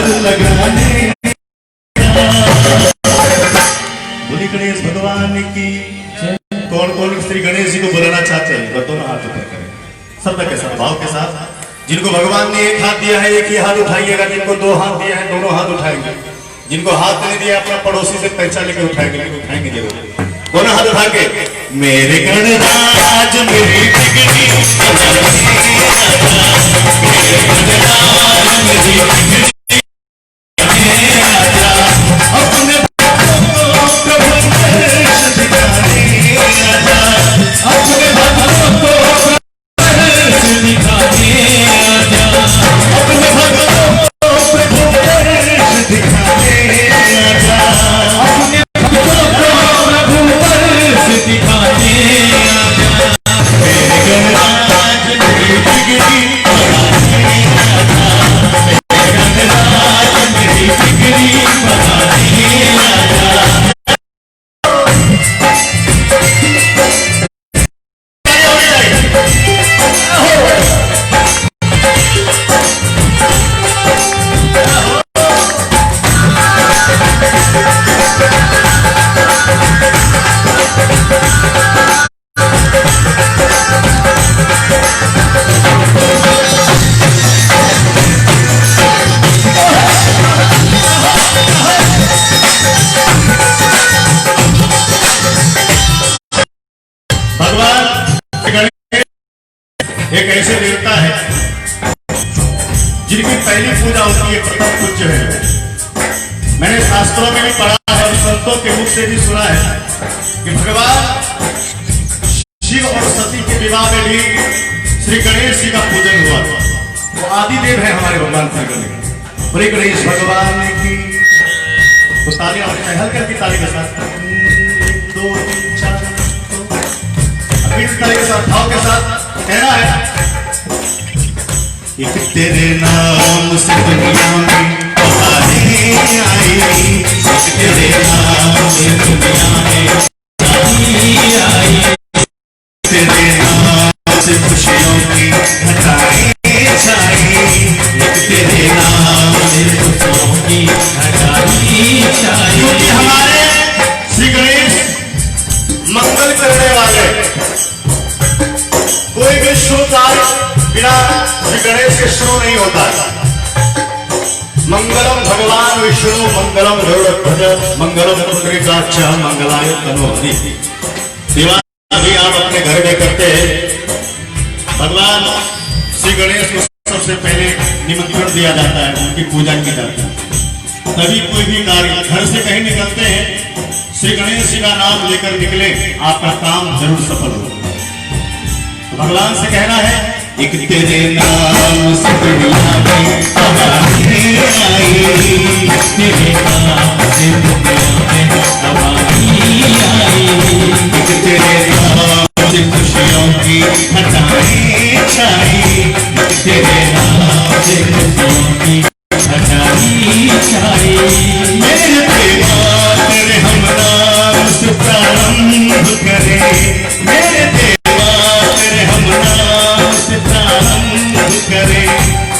लगाने बोली गणेश भगवान की। कौन कौन श्री गणेश जी को बुलाना चाहते हैं तो दोनों हाथ ऊपर करें, श्रद्धा के साथ, भाव के साथ। जिनको भगवान ने एक हाथ दिया है एक ही हाथ उठाइएगा, जिनको दो हाथ दिया है दोनों हाथ उठाएंगे, जिनको हाथ नहीं दिया अपना पड़ोसी से पैसा लेकर उठाएंगे जरूर। दोनों हाथ उठा के मेरे गणराज मेरी बिगड़ी एक ऐसे देवता है जिनकी पहली पूजा होती है, प्रथम पूज्य है। मैंने शास्त्रों में भी पढ़ा है और संतों के मुख से भी सुना है कि भगवान शिव और सती के विवाह में भी श्री गणेश जी का पूजन हुआ था। वो आदिदेव है हमारे भगवान श्री गणेश। श्री गणेश भगवान की तो तालियां हल्की की ताली के साथ 1 2 3 4 अभी ताली के साथ भाव के साथ कहना है। एक तेरे नाम से दुनिया में बहाने आई, एक तेरे नाम से दुनिया में आई, तेरे नाम से खुशियों की घटाएं छाई, एक तेरे नाम से खुशियों की घटाएं छाई। क्योंकि हमारे श्री गणेश मंगल करने वाले, कोई भी शुभ कार्य बिना श्री गणेश के शुरू नहीं होता। मंगलम भगवान विष्णु मंगलम गरुड़ध्वज मंगलम पुंडरीकाक्ष मंगलाय तनोहरि। विवाह भी आप अपने घर में करते हैं। भगवान श्री गणेश को सबसे पहले निमंत्रण दिया जाता है, उनकी पूजा की जाती है। तभी कोई भी कार्य घर से कहीं निकलते हैं, श्री गणेश जी का नाम लेकर निकले, आपका काम जरूर सफल हो। भगवान से कहना है एक तेरे नाम से दुनिया में तबाही आई, तेरे नाम से दुनिया में तबाही आई, एक तेरे नाम से खुशियों की घटाएं छाई, तेरे नाम से खुशियों की घटाएं छाई। मेरे देवा तेरे हम नाम से प्रारंभ करें, मेरे देवा तेरे हम नाम से प्रारंभ करें,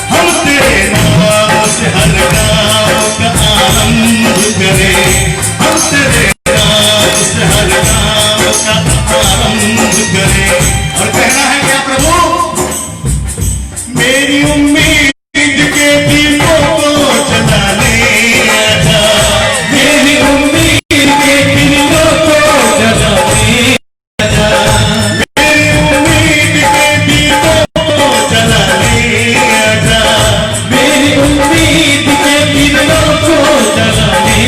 हम तेरे नाम से हर नाम का आरंभ करें, हम तेरे नाम से हर नाम का आरंभ करें। और कहना है क्या प्रभु, मेरी उम्मीद के दीपों को जलाने आजा, मेरी उम्मीद के दीपों को जलाने आजा, मेरी उम्मीद के दीपों को जलाने आजा, मेरी उम्मीद के दीपों को जलाने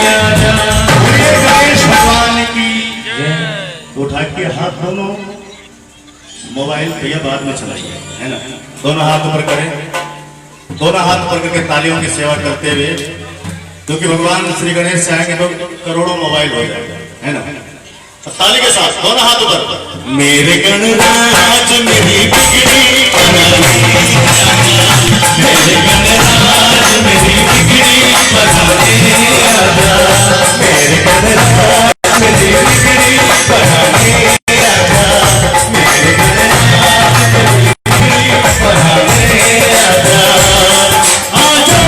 आजा। गणेश भगवान की उठा के हाथ दोनों, मोबाइल भैया बाद में चलाइए, है ना, दोनों हाथ ऊपर करें, दोनों हाथ ऊपर करके तालियों की सेवा करते हुए, क्योंकि भगवान श्री गणेश चाहेंगे तो करोड़ों मोबाइल हो जाएगा, है ना। ताली के साथ दोनों हाथ ऊपर। मेरे गणराज मेरी बिगड़ी बनाने आजा, मेरे गणराज मेरी बिगड़ी बनाने आजा, मेरे गणराज मेरी बिगड़ी बनाने आजा, मेरे गणराज मेरी बिगड़ी बनाने आजा। आजा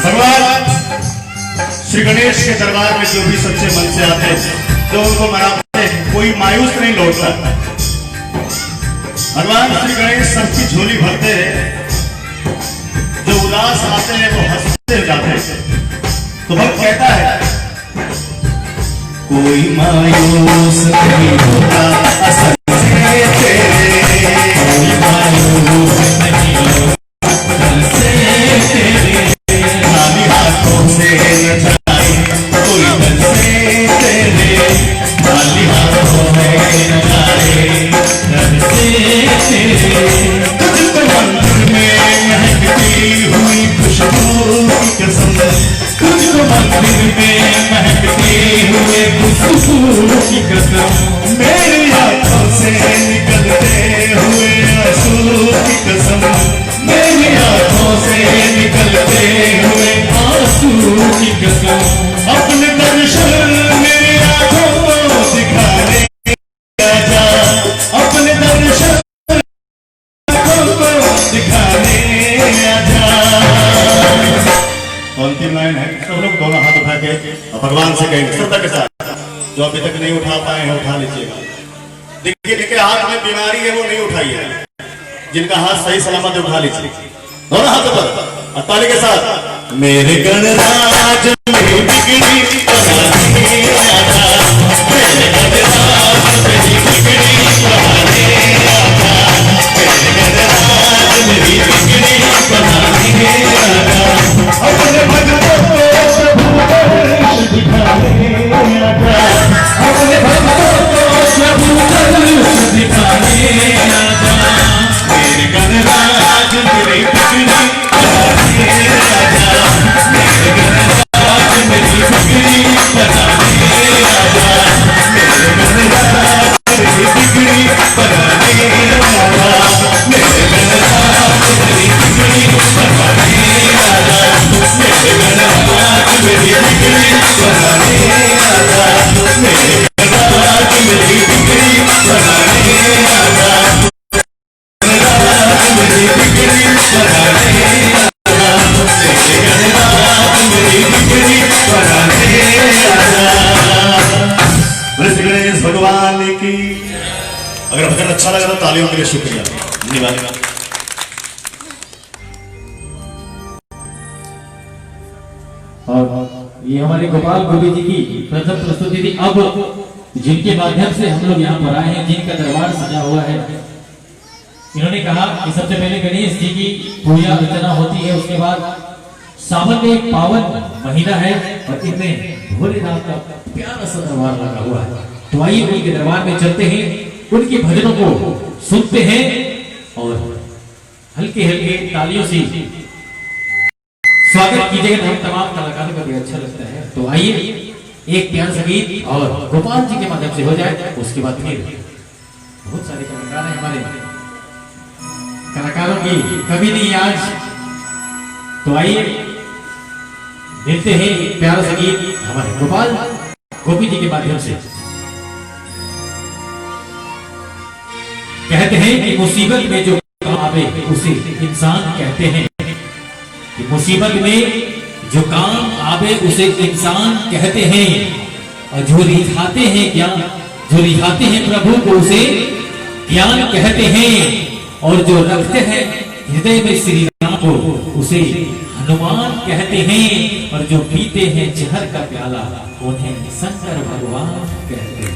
भगवान श्री गणेश के दरबार में जो भी सच्चे मन से आते हैं, जो उनको मनाते हैं, कोई मायूस नहीं लौटता। भगवान श्री गणेश सबकी झोली भरते हैं, जो उदास आते हैं वो हंसते जाते हैं। तो भक्त कहता है कोई मायूस नहीं होता असल से तेरे, कोई मायूस नहीं होता असल से तेरे, खाली हाथों से न जाए कोई दल से तेरे, खाली हाथों में न जाए दल से तेरे। तुझको मंदिर में महकती हुई खुशबू की कसम, तुझको मंदिर में महकती हुए खुशबू की कसम, मेरी आंखों से निकलते हुए आंसू की कसम, मेरी आंखों से निकलते हुए आंसू की कसम, अपने दर्शन मेरी आंखों को दिखाने आजा, अपने दर्शन आंखों को दिखाने आजा। अंतिम लाइन है, सब लोग दोनों हाथ उठा के भगवान से कहेंगे श्रद्धा के साथ, जो अभी तक नहीं उठा पाए हैं उठा लीजिएगा। देखिए जिनके हाथ में बीमारी है वो नहीं उठाइए, जिनका हाथ सही सलामत है उठा लीजिए दोनों हाथों पर और ताली के साथ। मेरे गणराज मेरी बिगड़ी बनाने आजा, मेरे गणराज मेरी बिगड़ी बनाने आजा, मेरे गणराज मेरी बिगड़ी बनाने आजा, अपने भक्तों को प्रभु दर्श दिखाने आजा, अपने भक्तों को प्रभु दर्श दिखाने आजा, मेरे गणराज मेरी बिगड़ी बनाने आजा, मेरे गणराज मेरी बिगड़ी बनाने आजा, मेरे गणराज मेरी बिगड़ी बनाने आजा, मेरे गणराज मेरी बिगड़ी बनाने आजा, मेरे गणराज मेरी बिगड़ी बनाने आजा, मेरे गणराज मेरी बिगड़ी बनाने आजा, गणराज मेरी बिगड़ी बनाने आजा, मेरे गणराज मेरी बिगड़ी बनाने आजा। बोले श्री गणेश भगवान की। अगर भजन अच्छा लगा तो तालियों के लिए शुक्रिया, धन्यवाद। और ये हमारे गोपाल गोपी जी की प्रथम प्रस्तुति थी। अब जिनके माध्यम से हम लोग यहाँ पर आए हैं, जिनका दरबार सजा हुआ है, इन्होंने कहा कि सबसे पहले गणेश जी की पूजा अर्चना होती है, उसके बाद सावन में एक पावन महीना है और इतने भोलेनाथ का प्यारा सा दरबार लगा हुआ है। तो आइए उनके दरबार में चलते हैं, उनके भजनों को सुनते हैं और हल्के हल्के तालियों से स्वागत कीजिएगा। हम तमाम कलाकारों का भी अच्छा लगता है। तो आइए एक प्यार संगीत और गोपाल जी के माध्यम से हो जाए, उसके बाद फिर बहुत सारे कलाकार हैं हमारे, कलाकारों की कभी नहीं आज। तो आइए देखते हैं एक प्यारा संगीत हमारे गोपाल गोपी जी के माध्यम से। कहते हैं कि मुसीबत में जो काम आवे उसे इंसान कहते हैं, कि मुसीबत में जो काम आवे उसे इंसान कहते हैं, और जो रिझाते हैं ज्ञान, जो रिझाते हैं प्रभु को उसे ज्ञान कहते हैं, और जो रखते हैं हृदय में श्री राम को उसे हनुमान कहते हैं, और जो पीते हैं जहर का प्याला उन्हें शंकर भगवान कहते हैं।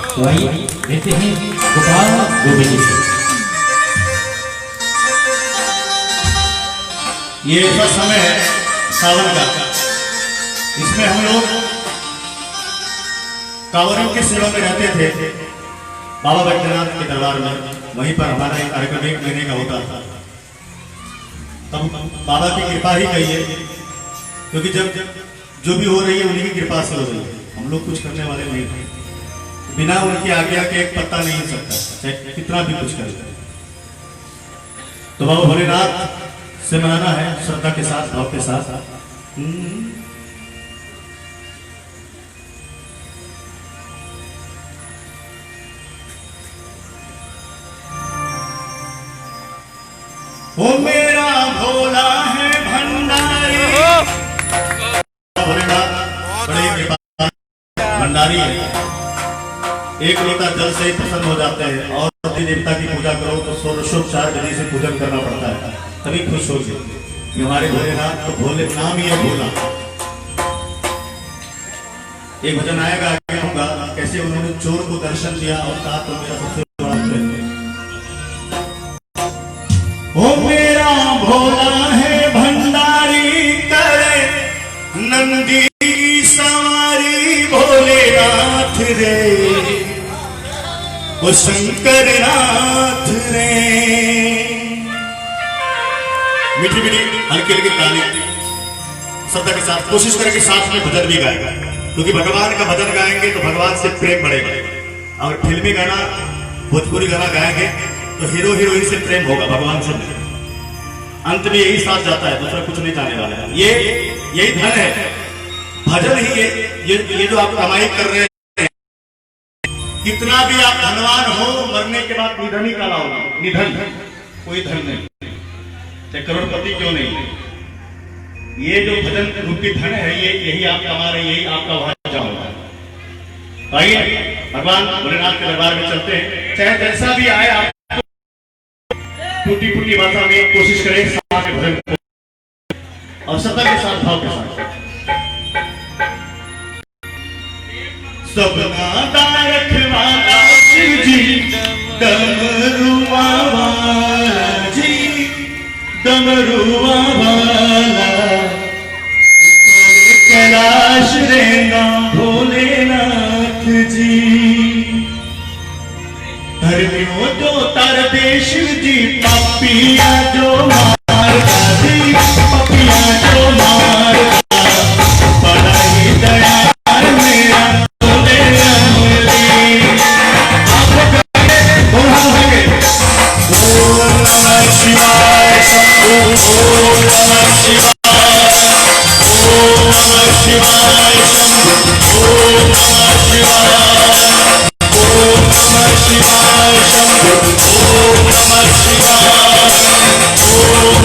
तो आइए देखते हैं गोपाल गोपी जी से। ये ऐसा समय है सावन का, इसमें हम लोग कांवरियों की सेवा में रहते थे बाबा बैद्यनाथ के दरबार में। वहीं पर हमारा एक कार्यक्रम 1 महीने का होता था। तब बाबा की कृपा ही कहिए, क्योंकि जब जो भी हो रही है उन्हीं की कृपा से हो रही है, हम लोग कुछ करने वाले नहीं थे। बिना उनकी आज्ञा के एक पत्ता नहीं हिल सकता, चाहे कितना भी कुछ करे। तो बाबा भोलेनाथ से मनाना है श्रद्धा के साथ, भाव के साथ। ओ मेरा भोला है भंडारी। से ही प्रसन्न हो जाते हैं। और देवी देवता की पूजा करो तो षोडशोपचार विधि से पूजन करना पड़ता है, तभी खुश होगी। हमारे भोलेनाथ तो भोले नाम ही है भोला। एक भजन आएगा, आगे होगा कैसे उन्होंने चोर को दर्शन दिया और कहा तो मेरा सबसे बड़ा प्रेम। ओ मेरा भोला है भंडारी करे नंदी सवारी भोलेनाथ रे, ओ शंकर नाथ रे। मीठी मीठी हल्की हल्की ताली श्रद्धा के साथ कोशिश करें कि साथ में भजन भी गाएगा, क्योंकि भगवान का भजन गाएंगे तो भगवान से प्रेम बढ़ेगा। और फिल्मी गाना भोजपुरी गाना गाएंगे तो हीरो हीरोइन से प्रेम होगा, भगवान से नहीं। अंत में यही साथ जाता है, दूसरा कुछ नहीं जाने वाला है। यही धन है भजन ही। ये जो आप कमाई कर रहे हैं, कितना भी आप धनवान हो, मरने के बाद निधन ही काला होगा। निधन कोई धन नहीं, चाहे करोड़पति क्यों नहीं। ये जो भजन रूपी धन है, यही आप कमा रहे हैं, यही आपका वहां जाओगा। आइए भगवान भोलेनाथ के दरबार में चलते हैं। चाहे जैसा भी आए, आप टूटी फूटी भाषा में कोशिश करें साथ में भजन और श्रद्धा के साथ, भाव के साथ। सबका रखवाला शिव जी, डमरुआ वाला जी, डमरुआ वाला, कैलाश रेंगा भोलेनाथ जी। धर्मियों जो तारते शिव जी, पपिया जो मारता जी, पपिया जो मारता, बड़ा ही दयाल मेरा भोलेनाथ जी। ओम नमः शिवाय शंभो, ओम नमः शिवाय, ओम नमः शिवाय शंभो, ओम नमः शिवाय, ओम नमः शिवाय शंभो, ओम नमः शिवाय, ओम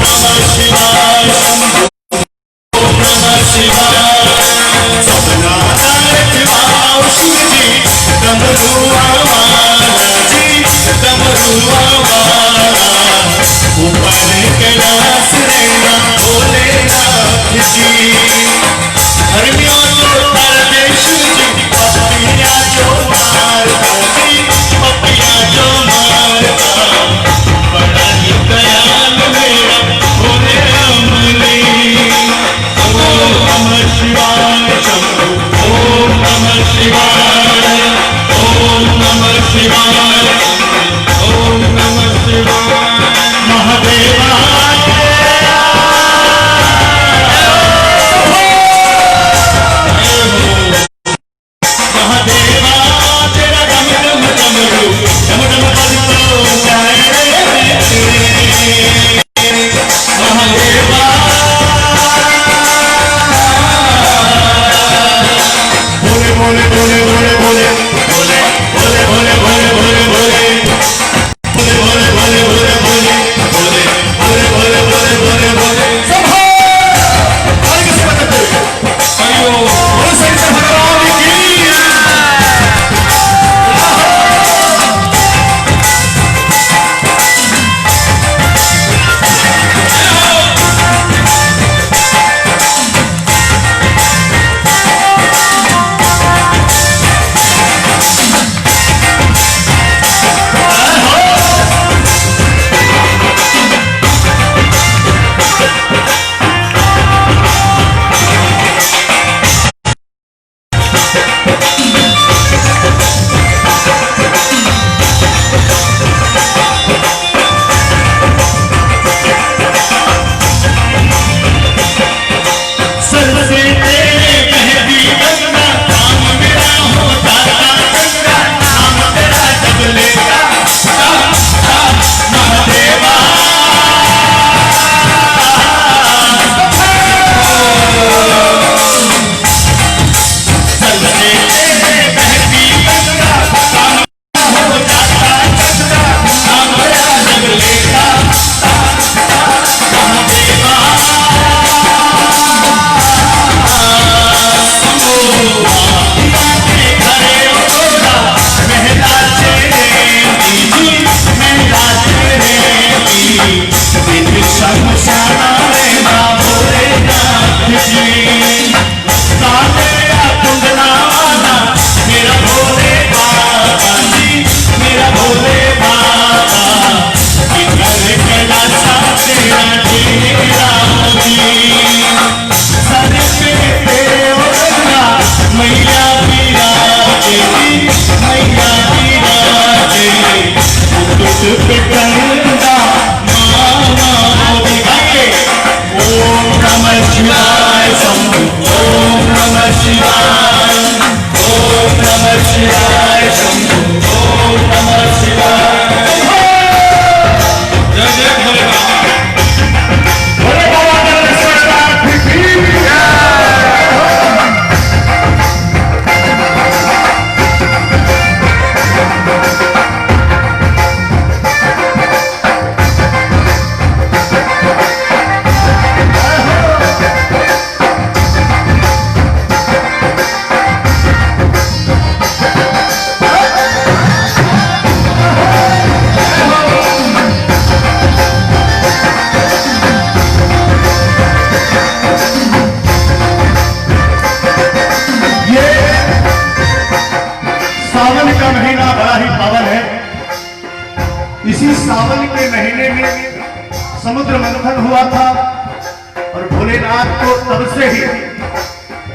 भोलेनाथ को तब से ही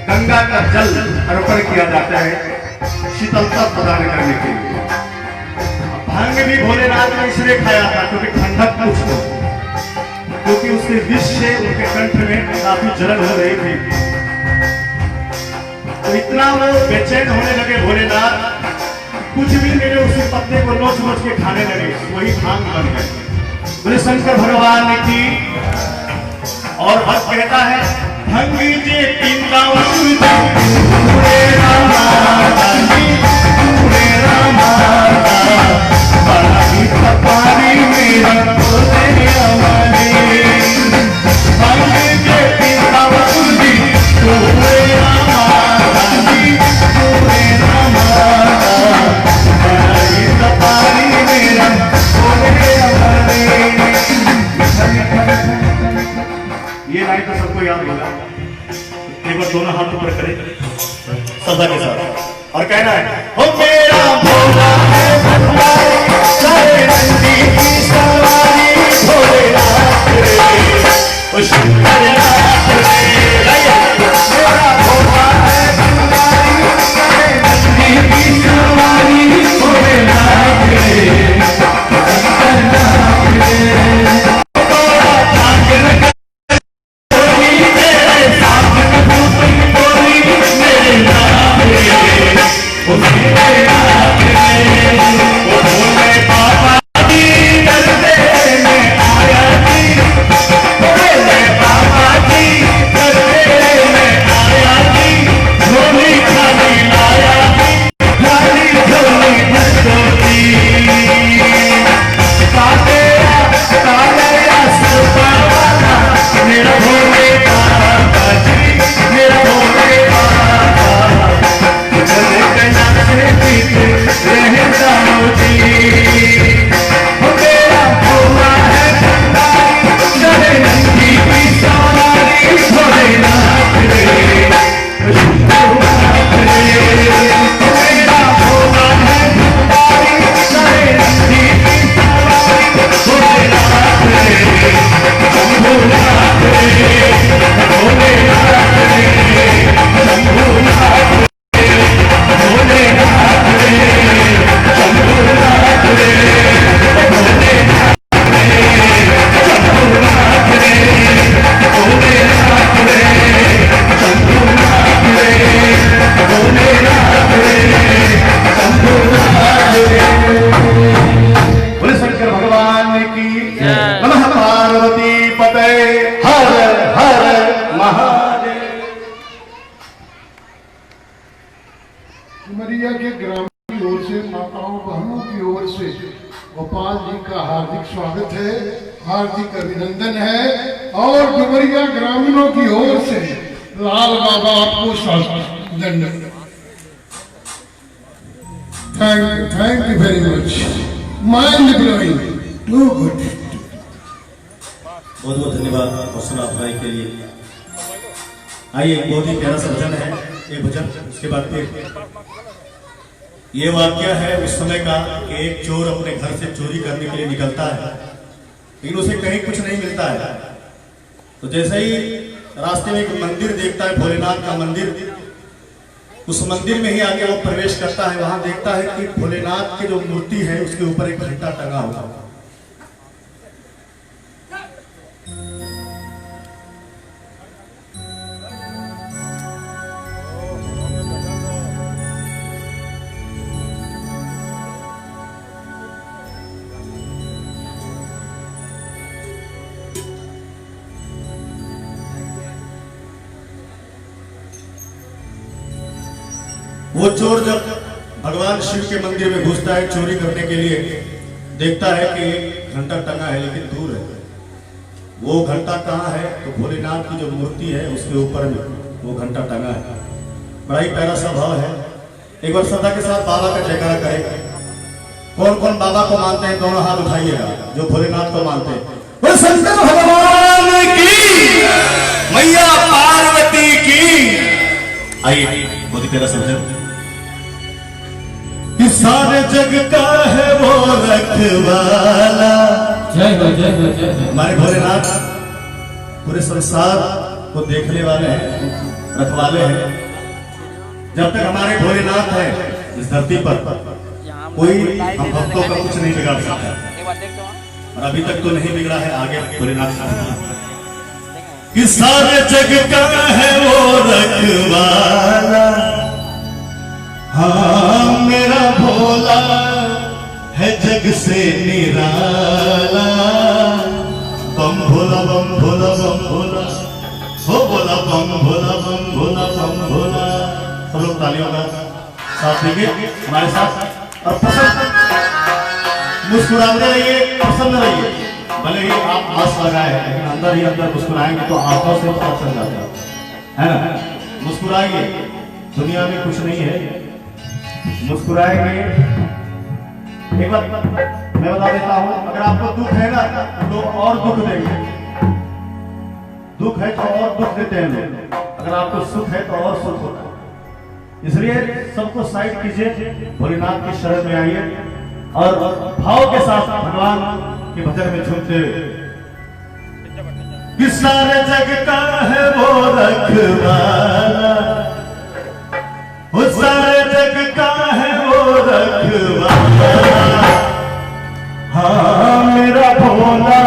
गंगा का जल अर्पण किया जाता है शीतलता प्रदान करने के लिए। भांग भी भोलेनाथ ने इसलिए खाया था क्योंकि ठंडक कुछ हो, क्योंकि उसके विष से उनके कंठ में काफी जलन हो रही थी। तो इतना वो बेचैन होने लगे भोलेनाथ, कुछ भी मिले उसी पत्ते को नोच नोच के खाने लगे, वही भांग बन गए। बोले शंकर भगवान की। और भक्त कहता है भंगी जे पिंदा पानी मेरा ये लाइन तो सबको याद होगा। एक बार दोनों हाथ ऊपर करें श्रद्धा के साथ और कहना है हो मेरा भोला है भगवान सारे नंदी की सवारी भोलेनाथ रे ओ शंकरनाथ रे मेरा भोला है भगवान सारे नंदी की सवारी भोलेनाथ रे शंकरनाथ रे डुमरिया के ग्रामीण की ओर से माताओं बहनों की ओर से गोपाल जी का हार्दिक स्वागत है, हार्दिक अभिनंदन है। और डुमरिया ग्रामीणों की ओर से लाल बाबा आपको दंड। Thank you very much, mind blowing, too good. बहुत बहुत धन्यवाद हौसला अफजाई के लिए। आइए बहुत ही प्यारा सा भजन है ये भजन। उसके बाद फिर ये वाक्य है उस समय का कि एक चोर अपने घर से चोरी करने के लिए निकलता है, लेकिन उसे कहीं कुछ नहीं मिलता है। तो जैसे ही रास्ते में एक मंदिर देखता है, भोलेनाथ का मंदिर, उस मंदिर में ही आके वो प्रवेश करता है। वहां देखता है कि भोलेनाथ की जो मूर्ति है उसके ऊपर एक घंटा टंगा हुआ। वो चोर जब भगवान शिव के मंदिर में घुसता है चोरी करने के लिए, देखता है कि एक घंटा टंगा है लेकिन दूर है। वो घंटा कहाँ है? तो भोलेनाथ की जो मूर्ति है उसके ऊपर में वो घंटा टंगा है। बड़ा ही प्यारा सा भाव है। एक बार श्रद्धा के साथ बाबा का जयकारा करें। कौन कौन बाबा को मानते हैं दोनों हाथ उठाइएगा जो भोलेनाथ को मानते हैं। वो शंकर भगवान की, मैया पार्वती की। आइए बहुत ही प्यारा समझे। सारे जग का है वो रखवाला। जय हो जय हो जय हो। हमारे भोलेनाथ पूरे संसार को देखने वाले हैं, रखवाले हैं। जब तक हमारे भोलेनाथ है इस धरती पर, कोई हम भक्तों का कुछ नहीं बिगाड़ सकता। और अभी तक तो नहीं बिगड़ा है, आगे भोलेनाथ कि सारे जग का है वो रखवाला, हाँ मेरा भोला है जग से निराला। बम भोला बम भोला बम भोला, हो बोला बम भोला बम भोला बम भोला। सब लोग तालियों का साथ देंगे हमारे साथ और पसंद मुस्कुराते रहिए, पसंद रहिए। भले ही आप मास्क लगाए लेकिन अंदर ही अंदर मुस्कुराएंगे तो आंखों से पता चल जाता है ना। मुस्कुराइए, दुनिया में कुछ नहीं है, मुस्कुराएंगे। एक बात मैं बता देता हूं, अगर आपको दुख है ना तो और दुख देंगे, दुख है तो और दुख देते हैं लोग। अगर आपको सुख है तो और सुख होता है। इसलिए सबको साइड कीजिए, भोलेनाथ की शरण में आइए और भाव के साथ भगवान के भजन में झूमते हुए कि सारे जग का है वो रखवाला, वो सारे जग का है वो रखवाला, हाँ मेरा भोला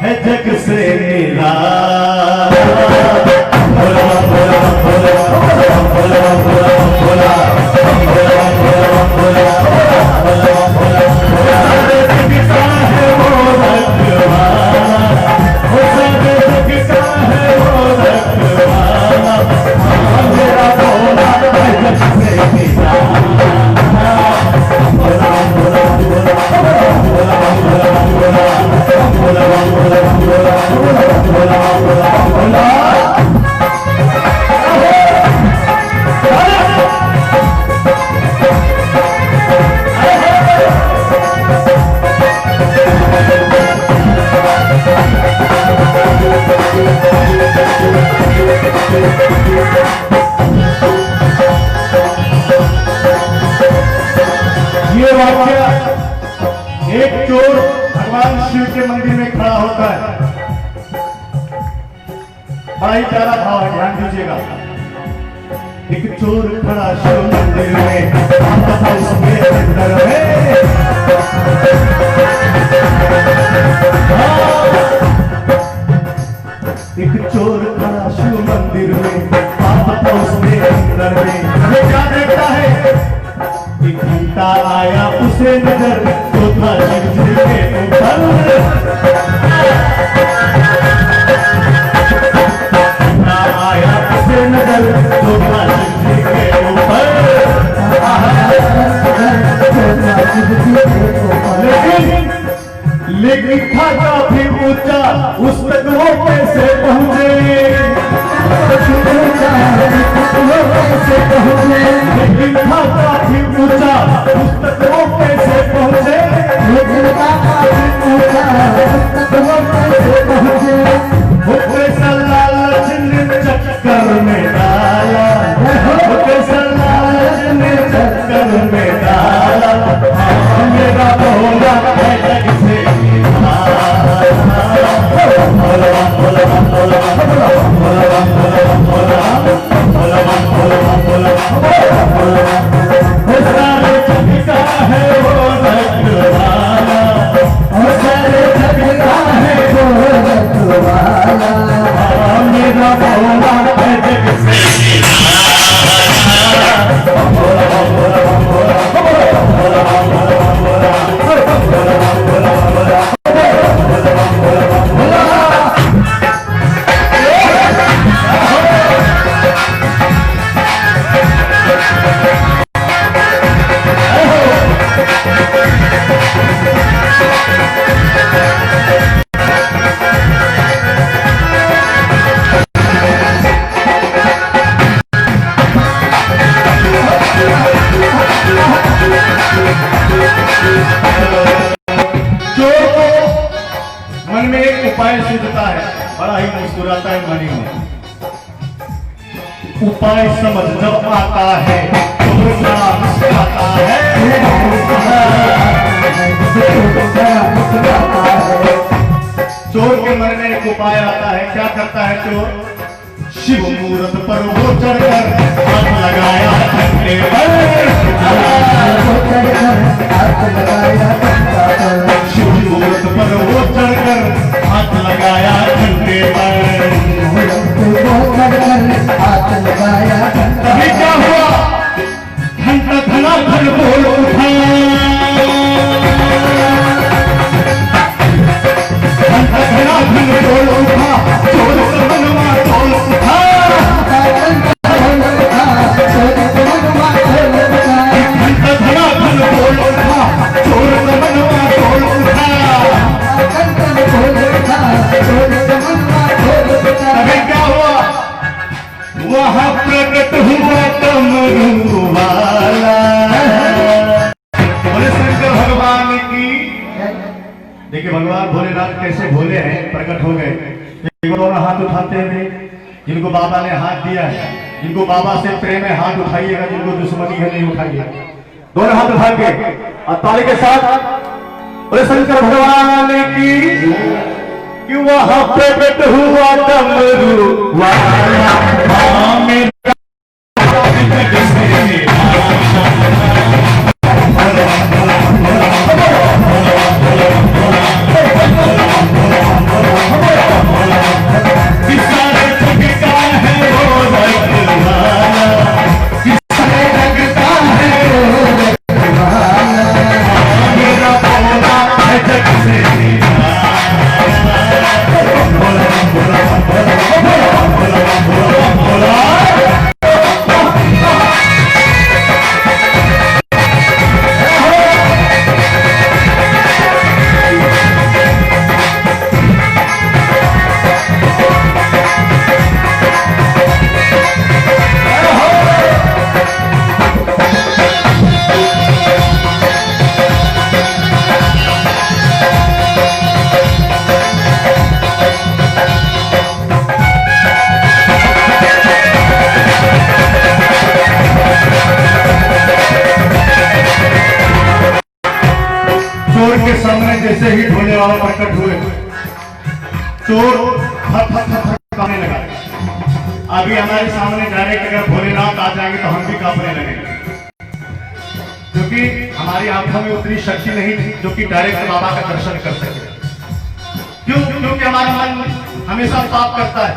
है जग से निराला। भोला भोला भोला भोला भोला भोला भोला भोला भोला सारे जग का है वो रखवाला, वो सारे जग का है वो रखवाला, हाँ मेरा भोला है जग से निराला। भोला भोला भोला भोला भोला भोला भोला भोला। ये वाक्य एक चोर भगवान शिव के मंदिर में खड़ा होता है, बड़ा ही प्यारा भाव है, ध्यान दीजिएगा। एक चोर खड़ा शिव मंदिर में, उसके अंदर में एक चोर खड़ा शिव मंदिर में, उसके अंदर में वो क्या देखता है? एक घंटा आया उसे नजर तो था शिव जी के ऊपर, घंटा आया उसे नजर तो था शिव जी के ऊपर। लेकिन था काफी ऊंचा, उस तक वो कैसे पहुंचे? लेकिन था काफी ऊंचा, उस तक वो कैसे पहुंचे? वो कैसा लालच ने चक्कर में डाला, वो कैसा लालच ने चक्कर में डाला, मेरा भोला है जग से मन में एक उपाय सूझता है, बड़ा ही मुस्कुराता है मनी में। उपाय समझ जब आता है तो मुस्कुराता है। चोर के मन में एक उपाय आता है, क्या करता है चोर? शिव मूरत पर वो चढ़कर हाथ लगाया घंटे पर। शिव मूरत पर वो चढ़कर हाथ लगाया घंटे पर। अभी क्या हुआ? घंटा धना धन बोल उठा, घंटा धना धन बोल उठा, चोर समनवा तोल उठा। घंटा धना धन बोल उठा, चोर समनवा तोल उठा। अभी क्या हुआ? वहाँ प्रकट हुआ डमरू वाला। बोले शंकर भगवान की। देखिए भगवान भोलेनाथ कैसे भोले हैं, प्रकट हो गए। दोनों हाथ उठाते हुए, जिनको बाबा ने हाथ दिया है, जिनको बाबा से प्रेम है हाथ उठाइएगा, जिनको दुश्मनी है नहीं उठाइएगा। दोनों हाथ उठा के और ताली के साथ बोले शंकर भगवान की। कि वहाँ प्रकट हुआ डमरू वाला। जैसे ही भोले बाबा प्रकट हुए, चोर कांपने लगा। अभी हमारे सामने डायरेक्ट अगर भोलेनाथ आ जाएंगे तो हम भी कांपने लगेंगे, क्योंकि हमारी आंखों में उतनी शक्ति नहीं थी जो कि डायरेक्ट बाबा का दर्शन कर सके। क्यों? क्योंकि हमारा मन हमेशा पाप करता है।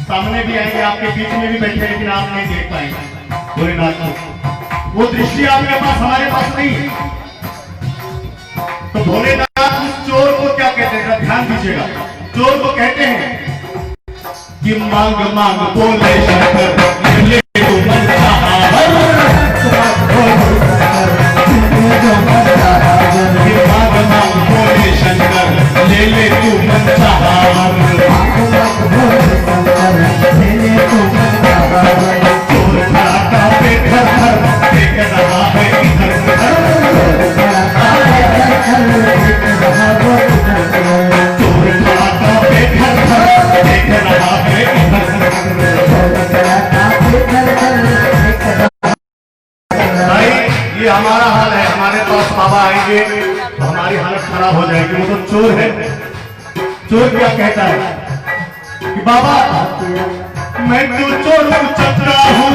सामने भी आएंगे, आपके बीच में भी बैठे, लेकिन आप नहीं देख पाएंगे भोलेनाथ को। वो दृष्टि आपके पास, हमारे पास नहीं है। तो भोलेनाथ उस चोर को क्या कहते हैं, ध्यान दीजिएगा। चोर को कहते हैं कि मांग मांग बोले शंकर ले तो मन चाहा हर। मांग मांग बोले शंकर ले तू मन चाहा हर। चोर खड़ा कांपे घर घर, देख रहा है इधर उधर। चोर खड़ा कांपे घर घर, देख रहा है इधर उधर। भाई ये हमारा हाल है, हमारे पास बाबा आएंगे तो हमारी हालत खराब हो जाएगी। वो तो चोर है। चोर क्या कहता है कि बाबा मैं तो चोर चक्रा हूँ,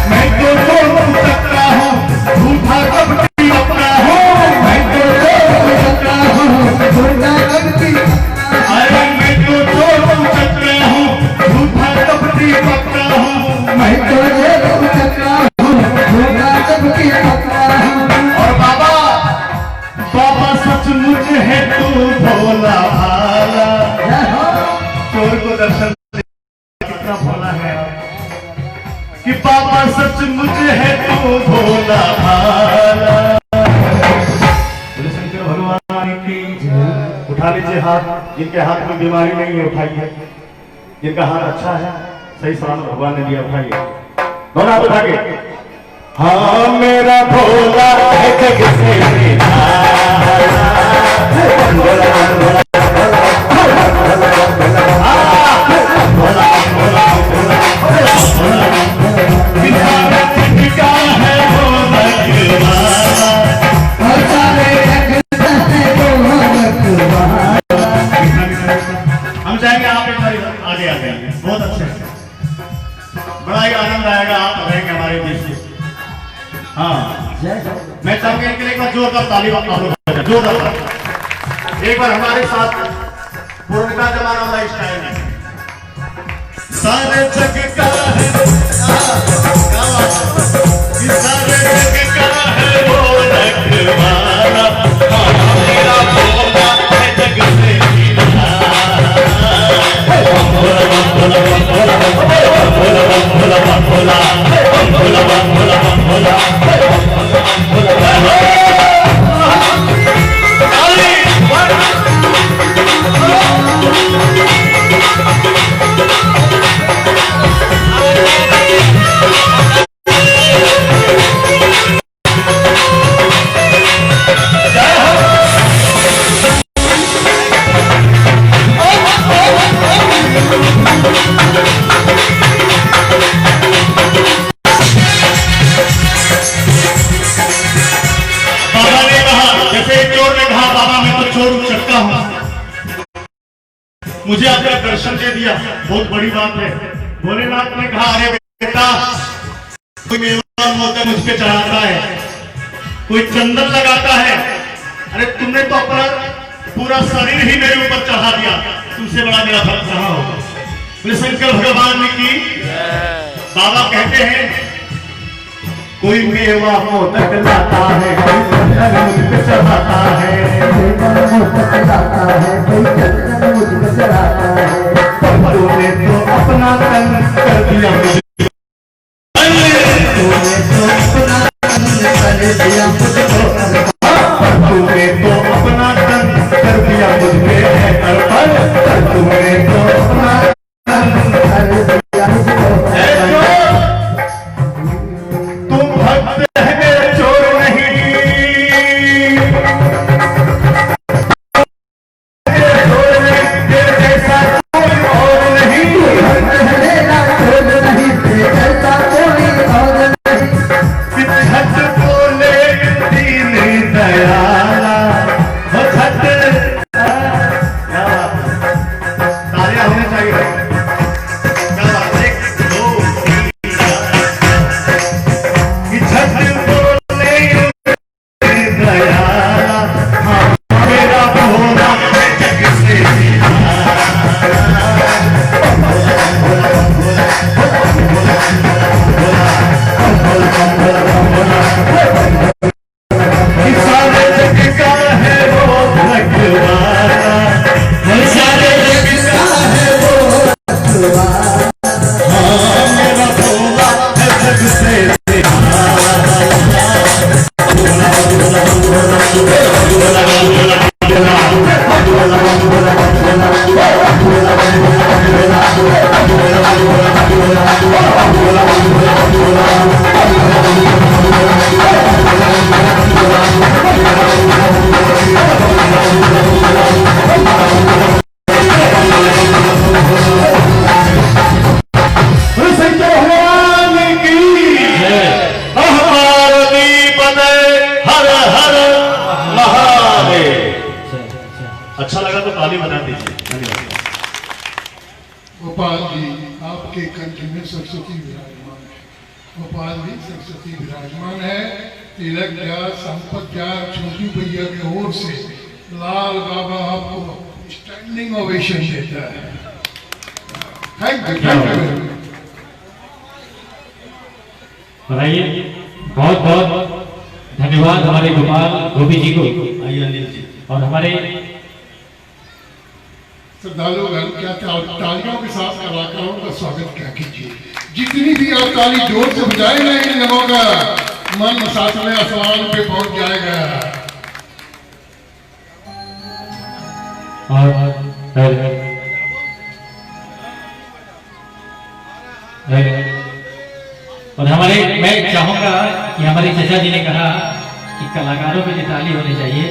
मैं तो चोर चक्रा हूँ, झूठा कपटी अपना हूँ। मैं तो चोर चक्रा हूँ, झूठा कपटी। अरे मैं तो चोर चक्रा हूँ, झूठा कपटी अपना हूँ। मैं तो चोर चक्रा हूँ, झूठा कपटी अपना हूँ। और बाबा बाबा सचमुच है तू भोला भाला। चोर को दर्शन कितना भोला है कि बाबा सचमुच है तू भोला भाला। शंकर भगवान की उठा लीजिए हाथ, जिनके हाथ में बीमारी नहीं है उठाइए, जिनका हाथ अच्छा है सही सलामत भगवान ने दिया उठाइए। दोनों हाथ उठा के हाँ मेरा भोला है जग से जोरदार ताली आप लोग बजाएं, जोरदार। एक बार हमारे साथ पुराना जमाना वाला स्टाइल है। सारे जग का है सारे जग का है वो रखवाला, मेरा भोला है जग से मुझे आपका दर्शन दे दिया, बहुत बड़ी बात है। भोलेनाथ ने कहा अरे बेटा, कोई मेवा होता मुझ पे चढ़ाता है, कोई चंदन लगाता है, अरे तुमने तो अपना पूरा शरीर ही मेरे ऊपर चढ़ा दिया, तुमसे बड़ा मेरा भक्त कहां होगा। बोले शंकर भगवान ने की। बाबा कहते हैं कोई मेवा मोदक लाता है, कोई चंदन मुझ पे चढ़ाता है, कोई चंदन मुझ पे चढ़ाता है, तूने तो अपना तन कर दिया मुझको, तूने तो अपना तन कर दिया मुझको, तूने तो अपना तन कर दिया मुझ पे है अर्पण, तूने तो अपना तन कर दिया मुझको। तुम भक्त है चोर नहीं, तेरे जैसा कोई और नहीं, भक्त है चोर नहीं, तेरे जैसा कोई और नहीं, झट बोले दीन दयाला, हो झट तालियां होनी चाहिए। अच्छा लगा तो ताली बजा दीजिए। धन्यवाद। गोपाल जी आपके कंठ में सरस्वती विराजमान है, गोपाल जी सरस्वती विराजमान है। तिलक जा संपत जा छोटी भैया की ओर से लाल बाबा आपको स्टैंडिंग ओवेशन देता है। Thank you. बताइए, बहुत बहुत धन्यवाद हमारे गोपाल गोपी जी को। आइए अनिल जी। और हमारे श्रद्धालुगण क्या तालियों के साथ कलाकारों का स्वागत क्या कीजिए। जितनी भी आप ताली जोर से बजाए ना, इन लोगों का मन सातवें आसमान पे पहुंच जाएगा। और हमारे, मैं चाहूंगा कि हमारे चाचा जी ने कहा कि कलाकारों पे ताली होनी चाहिए,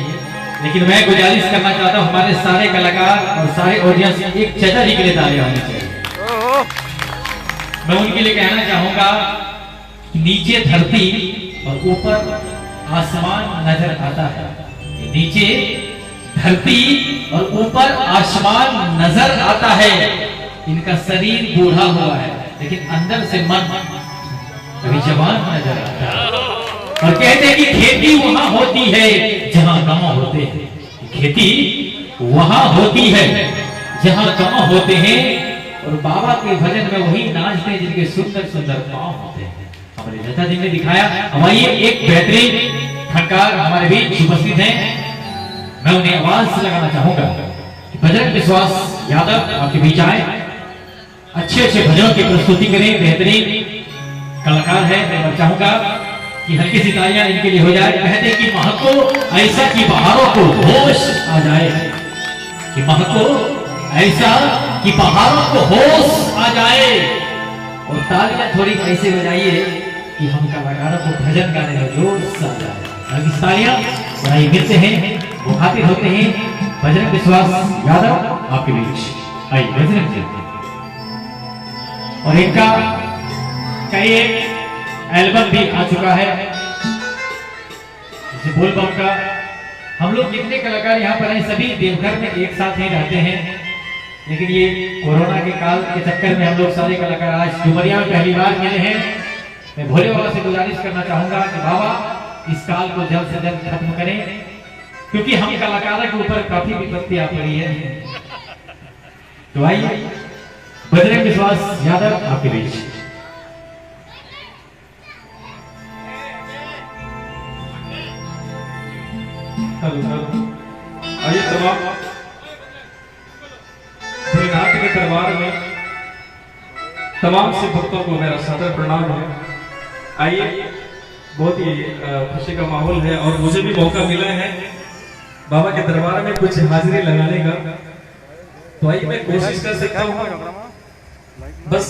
लेकिन मैं गुजारिश करना चाहता हूं हमारे सारे कलाकार और सारे ऑडियंस एक चाचा जी के लिए ताली होनी चाहिए। मैं उनके लिए कहना चाहूंगा कि नीचे धरती और ऊपर आसमान नजर आता है। नीचे धरती और ऊपर आसमान नजर आता है। इनका शरीर बूढ़ा हुआ है, लेकिन अंदर से मन अभी जवान नजर आता है। और कहते हैं कि खेती वहां होती है जहां गांव होते हैं, खेती वहां होती है जहां गांव होते हैं। और बाबा के भजन में वही नाचते हैं जिनके सुंदर सुंदर पांव होते हैं। हमारे नेता जी ने दिखाया। हमारी एक बेहतरीन फनकार हमारे बीच उपस्थित हैं, मैं उन्हें आवाज से लगाना चाहूंगा कि बजरंग विश्वास यादव आपके बीच आए, अच्छे अच्छे भजनों की प्रस्तुति करें। बेहतरीन कलाकार है। मैं चाहूंगा कि हल्की सी तालियां इनके लिए हो जाए। कहते हैं कि महको ऐसा कि पहाड़ों को होश आ जाए, कि महको ऐसा कि पहाड़ों को होश आ जाए। और तालियां थोड़ी ऐसे बजाइए कि हम कलाकारों को भजन गाने में जोश आ जाए। हल्की सी तालियां बनाई मिलते हैं, वो खातिर होते हैं बजरंग विश्वास यादव आपके बीच। आइए बजरंग जी। और इनका कई एल्बम भी आ चुका है, जैसे बोल बम का। हम लोग जितने कलाकार यहाँ पर हैं सभी देवघर में एक साथ ही रहते हैं, लेकिन ये कोरोना के काल के चक्कर में हम लोग सारे कलाकार आज डुमरिया में पहली बार मिले हैं। मैं भोले बाबा से गुजारिश करना चाहूंगा कि बाबा इस काल को जल्द से जल्द खत्म करें, क्योंकि हम कलाकारों के ऊपर काफी विपत्ति आ पड़ी है। तो आइए बजरंग विश्वास यादव आपके बीच। आइए तमाम भोलेनाथ के दरबार में तमाम से भक्तों को मेरा सादर प्रणाम है। आइए, बहुत ही खुशी का माहौल है और मुझे भी मौका मिला है बाबा के दरबार में कुछ हाजिरी लगाने का। तो आइए मैं कोशिश कर सकता हूँ, बस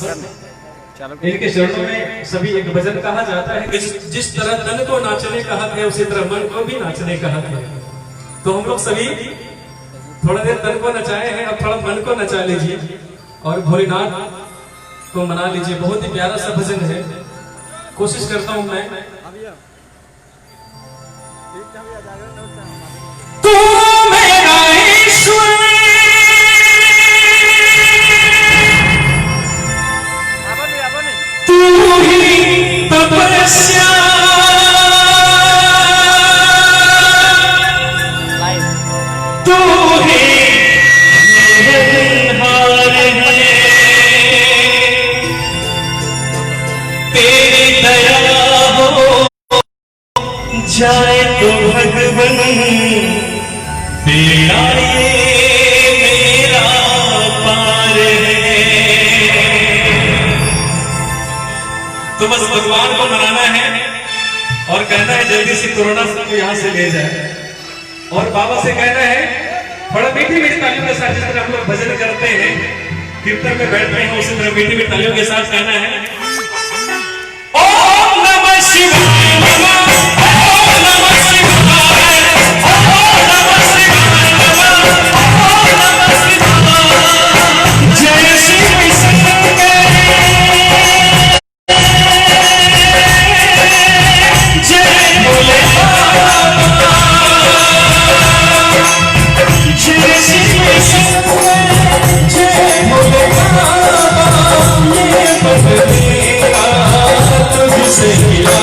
इनके चरणों में सभी एक भजन कहा जाता है कि जिस तरह तन को नाचने का हक है उसी तरह मन को भी नाचने का हक है। तो हम लोग सभी थोड़ा देर तन को नचाए हैं, अब थोड़ा मन को नचा लीजिए और भोलेनाथ को मना लीजिए। बहुत ही प्यारा सा भजन है, कोशिश करता हूं मैं। तू मेरा ईश्वर, तू ही तपस्या, तू ही निरंकार है, तेरी दया हो जाए तो भगवन, तेरा ये मेरा पार है। तो बस भगवान को मनाना है और कहना है जल्दी से कोरोना सबको यहाँ से ले जाए, और बाबा से कहना है थोड़ा मीठी मीठी तालियों के साथ, जिस तरह हम लोग भजन करते हैं कीर्तन में बैठते हैं उसी तरह मीठी मीठी तालियों के साथ कहना है ओम नमः शिवाय नमः, ओम नमः शिवाय, ओम नमः शिवाय नमः, ओम नमः शिवाय। जय श्री शंकर, जय भोले बाबा, जय श्री शंकर, जय भोले बाबा। ये बदलेगा तुझसे मिला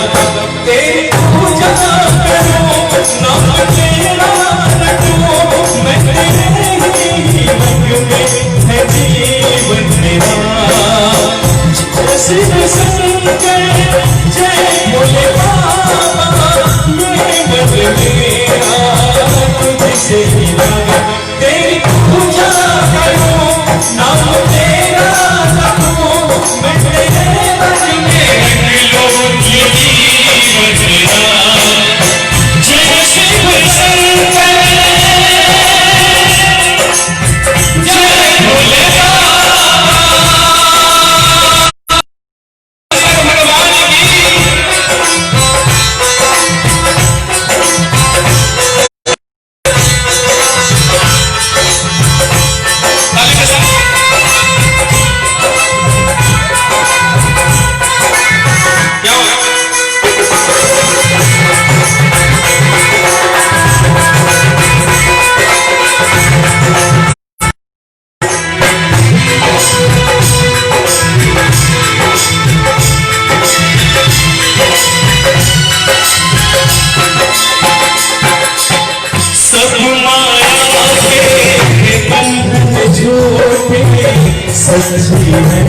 सच्ची है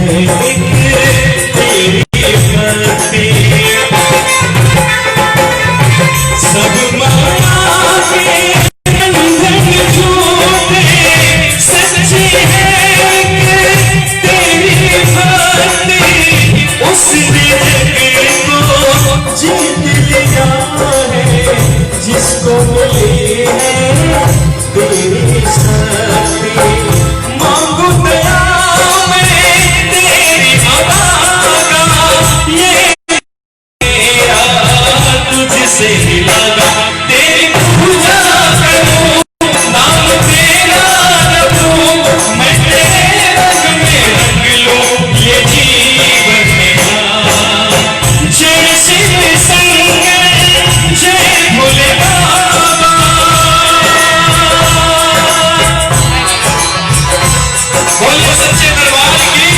एक तेरी भक्ति, सब माया के बंधन छूटे, सच्ची है एक तेरी भक्ति, उसने जग को जीत लिया है, जिसको मिली है तेरी शक्ति। मांगू दया मैं तेरी अदा का, ये मेरा तुझसे ही लगा, तेरी पूजा करूं नाम तेरा रखूं, मैं तेरे रंग में रंग लूं ये जीवन मेरा। जय शिव शंकर जय भोले बाबा, बोलिए सच्चे दरबार की।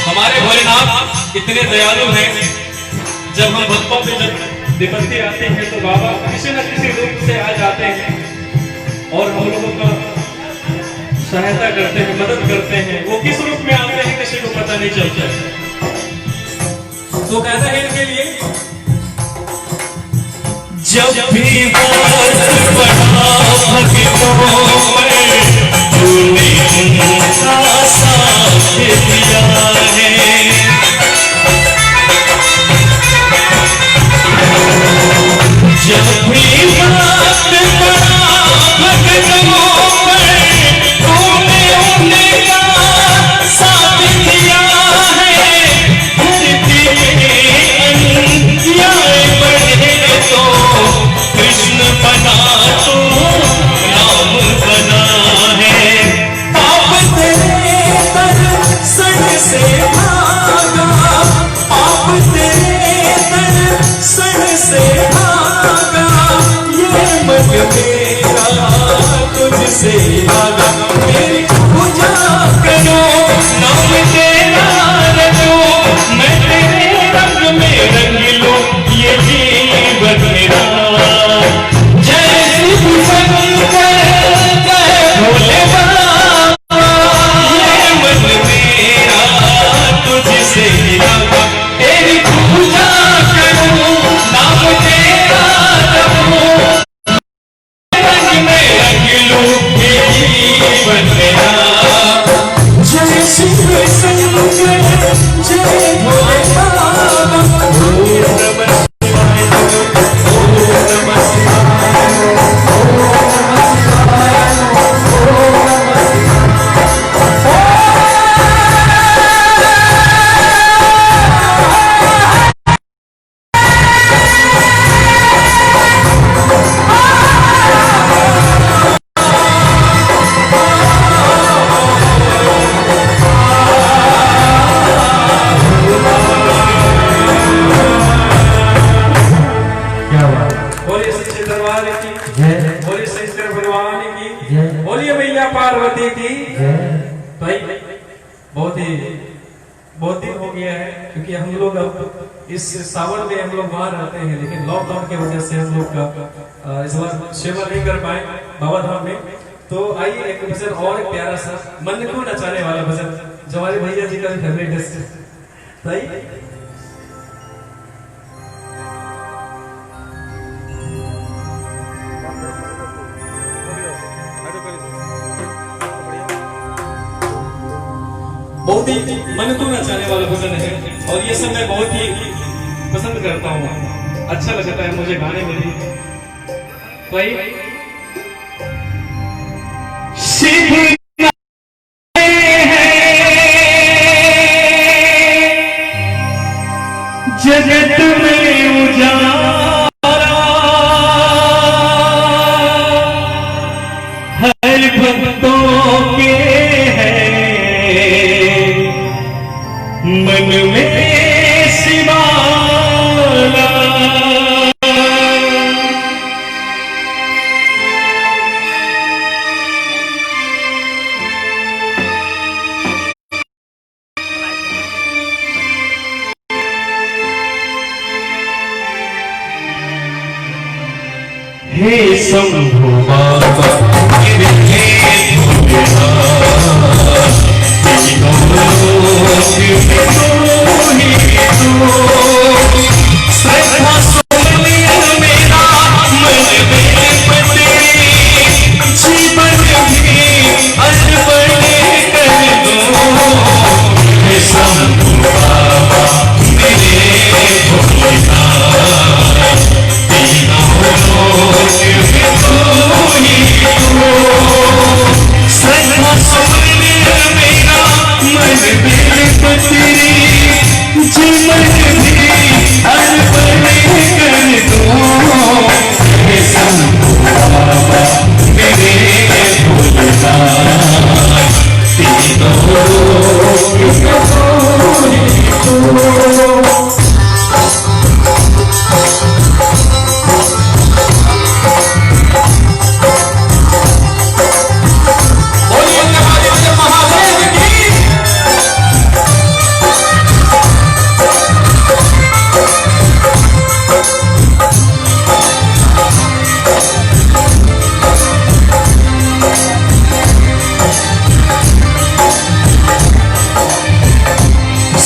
हमारे भोलेनाथ इतने दयालु हैं, जब हम भक्तों पे जब विपत्ति आती है तो बाबा किसी न किसी रूप से आ जाते हैं और हम लोगों का सहायता करते हैं, मदद करते हैं। वो किस रूप में आते हैं किसी को पता नहीं चलता है। तो कहता है इनके लिए, जब भी बात बढ़ा भक्तों में तूने उनका साथ दिया है, जब भी बात बढ़ा भक्तों में तूने उनका साथ दिया है, धरती में अन्याय बढ़े तो कृष्ण बना तो राम बना है, पाप तेरे दर्शन से भागा, पाप तेरे दर्शन से भागा, ये मन मेरा तुझसे भागा, मेरी पूजा करो नाम तेरा रखो, मैं तेरे रंग में रंग लूं ये जीवन मेरा। जय शिव शंकर जय भोले बाबा, ये मन मेरा तुझसे लगा, तेरी पूजा करूं नाम तेरा रखूं, रंग में रंग लूं ये जीवन मेरा। जय शिव शंकर जय भोले बाबा, ओम नमः शिवाय, ओम नमः शिवाय, ओम नमः शिवाय, ओम नमः बोलिए सच्चे दरबार की जय, बोलिए शंकर भगवान की जय, बोलिए मैया पार्वती की जय। भाई बहुत दिन हो गया है, क्योंकि हम लोग अब इस सावन में हम लोग बाहर रहते हैं, लेकिन लॉकडाउन की वजह से हम लोग का इस बार सेवा नहीं कर पाए बाबा धाम में। तो आइए एक भजन और एक प्यारा सा मन को नचाने वाला भजन, जो हमारे भैया जी का भी फेवरेट है। भाई बहुत ही मन को नचाने वाला भजन है, और ये सब मैं बहुत ही पसंद करता हूँ, अच्छा लगता है मुझे गाने में भी। भाई शिव जगत में उजाला, हे शंभु बाबा मेरे भोलेनाथ, तीनों लोक में तू ही तू, श्रद्धा सुमन मेरा मन में जीवन भी अर्पण कर दो। हे शंभु बाबा मेरे भोलेनाथ, तीनों लोक में तू ही तू, श्रद्धा सुमन मेरा मन में जीवन भी अर्पण कर दो। हे शंभु बाबा मेरे भोलेनाथ, तीनों लोक में तू ही तू।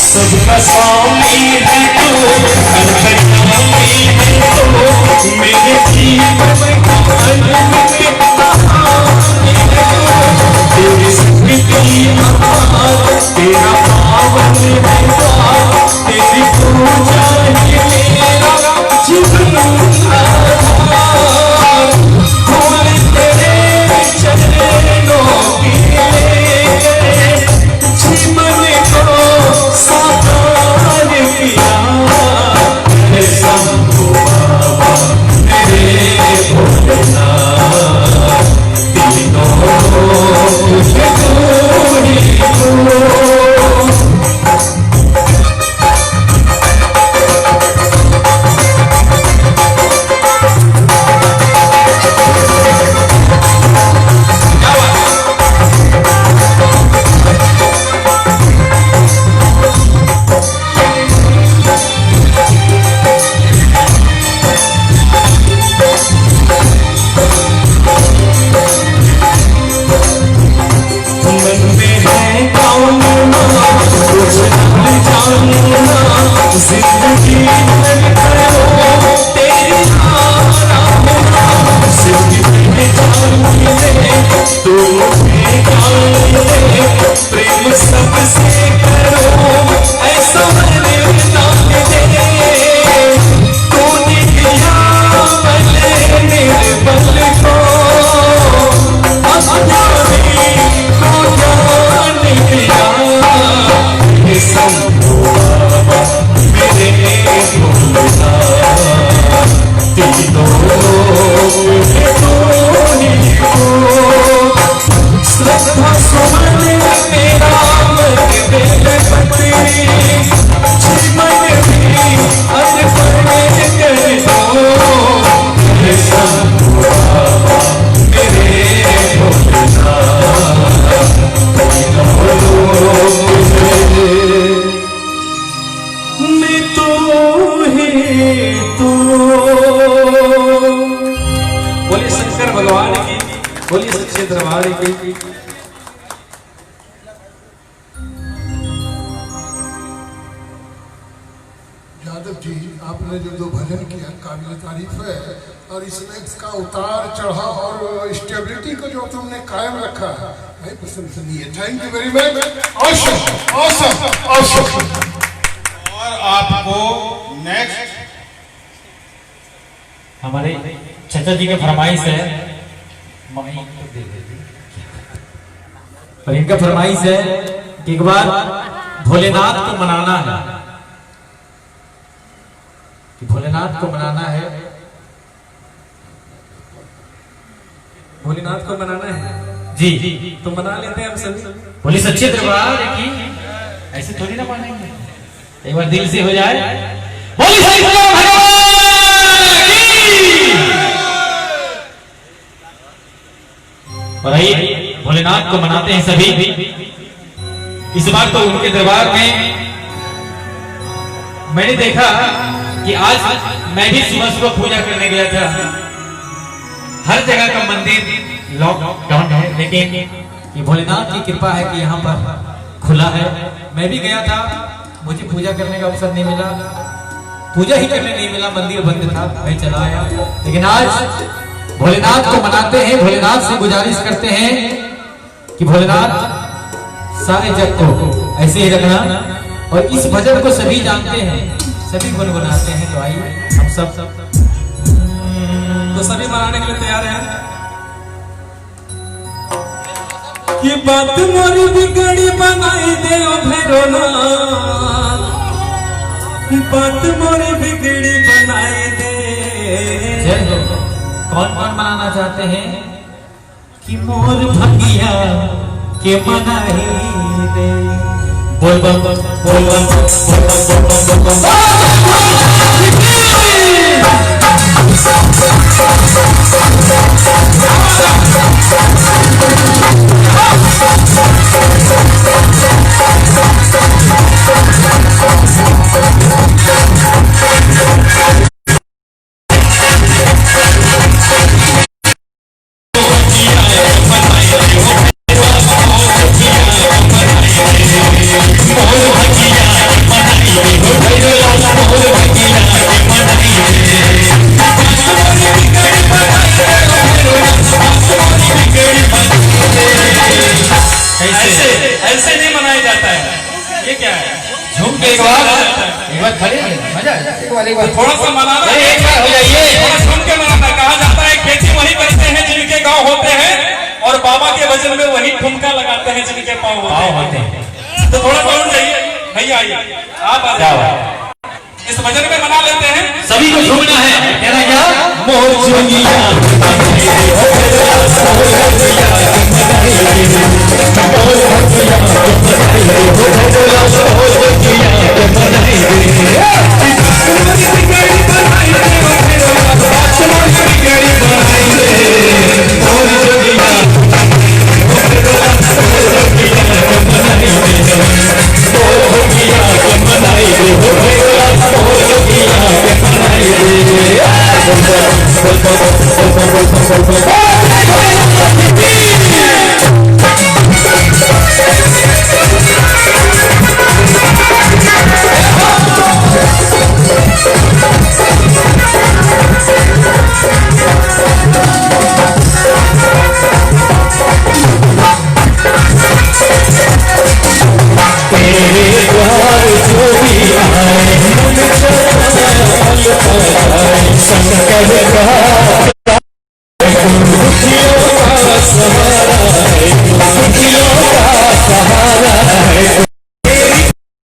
सबका स्वामी है तू, अंतर्यामी है तू, मेरे जीवन का अनंत कहानी है तू। तेरी स्मृति अपार, तेरा पावन है द्वार, तेरी पूजा ही मेरा जीवन आधार। फूल तेरे चरणों की लेकर जीवन को साकार किया। हे शंभु बाबा मेरे भोलेनाथ, तीनों लोक में तू ही तू। मन में है कामना कुछ न जानना, जिंदगी भर करो तेरी आराधना। जिंदगी जान ले तू मुझे जान ले, प्रेम सबसे करो ऐसा वरदान दे। तूने दिया बल निर्बल को, हे शंभु बाबा मेरे भोलेनाथ, तीनों लोक में तू ही तू। श्रद्धा सुमन मेरा मन बेलपति, जीवन भी अर्पण कर दो। हे शंभु बाबा मेरे भोलेनाथ, तीनों लोक में तू ही तू। बोलिए शंकर भगवान की, बोलिए सच्चे दरबार की। यादव जी, आपने जो दो भजन किया काबिल तारीफ है, और इसमें इसका उतार चढ़ाव और स्टेबिलिटी को जो तुमने कायम रखा है, भाई प्रशंसनीय। Thank you very much. Awesome awesome awesome. और आपको नेक्स्ट हमारे चाचा जी का फरमाइश है, और इनका फरमाइश है कि एक बार भोलेनाथ को मनाना है, कि भोलेनाथ को मनाना है, भोलेनाथ को मनाना है जी। तो मना लेते हैं हम सभी। बोले सच्चे दरबार की, ऐसे थोड़ी ना मानेंगे, एक बार दिल से हो जाए। बोले सच्चे भगवान की। और आइए भोलेनाथ को मनाते हैं सभी। इस बार तो उनके दरबार में मैंने देखा कि आज मैं भी सुबह सुबह पूजा करने गया था, हर जगह का मंदिर लॉकडाउन है, लेकिन ये भोलेनाथ की कृपा है कि यहाँ पर खुला है। मैं भी गया था, मुझे पूजा करने का अवसर नहीं मिला, पूजा ही करने नहीं मिला, मंदिर बंद था, मैं चला आया। लेकिन आज भोलेनाथ को मनाते हैं, भोलेनाथ से गुजारिश करते हैं कि भोलेनाथ सारे जग को ऐसे ही रखना। और इस भजन को सभी जानते हैं, सभी गुनगुनाते हैं, तो आइए हम सब तो सभी मनाने के लिए तैयार हैं। ये बात मोरी बिगड़ी बनाई दे ओ भैरवनाथ, बात मोरी बिगड़ी बनाई दे। जय हो। कौन कौन मनाना चाहते हैं कि मोर भगिया के मनाई दे। बोल बम बोल बम बोल बम बोल बम। ऐसे नहीं मनाया जाता है। ये क्या है? झूम के एक बार खड़े मजा एक बार थोड़ा सा मनाना, एक बार हो जाइए। थोड़ा सुन के मनाना। कहा जाता है खेती वही करते हैं जिनके गांव होते हैं, और बाबा के भजन में वही ठुमका लगाते हैं जिनके पाँव होते हैं। तो थोड़ा सा उठ जाइए भैया, आइए आप आ जाओ, इस भजन में मना लेते हैं। सभी को झूमना है। कहना क्या? मोर संग